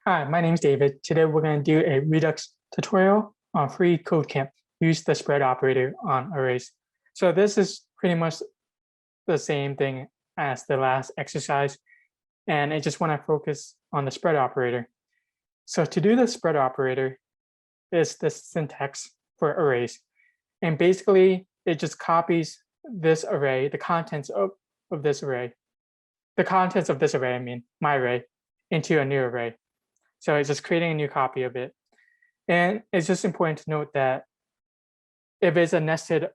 Hi, my name is David. Today we're going to do a Redux tutorial on freeCodeCamp. Use the spread operator on arrays. So this is pretty much the same thing as the last exercise, and I just want to focus on the spread operator. So to do the spread operator is the syntax for arrays. And basically, it just copies this array, the contents of this array, I mean, my array, into a new array. So it's just creating a new copy of it. And it's just important to note that if it's a nested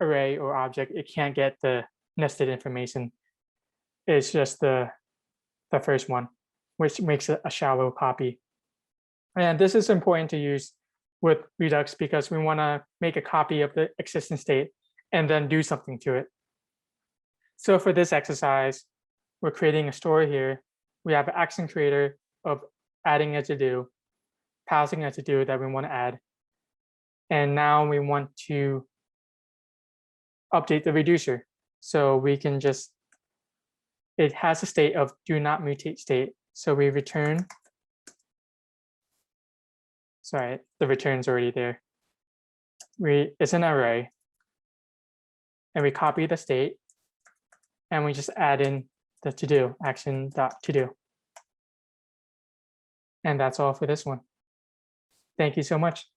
array or object, it can't get the nested information. It's just the first one, which makes it a shallow copy. And this is important to use with Redux because we want to make a copy of the existing state and then do something to it. So for this exercise, we're creating a story here. We have an action creator of adding a to-do, passing a to-do that we want to add. And now we want to update the reducer. So we can just, it has a state of do not mutate state. So we return, sorry, the return's already there. It's an array. And we copy the state. And we just add in the to-do, action.to-do. And that's all for this one. Thank you so much.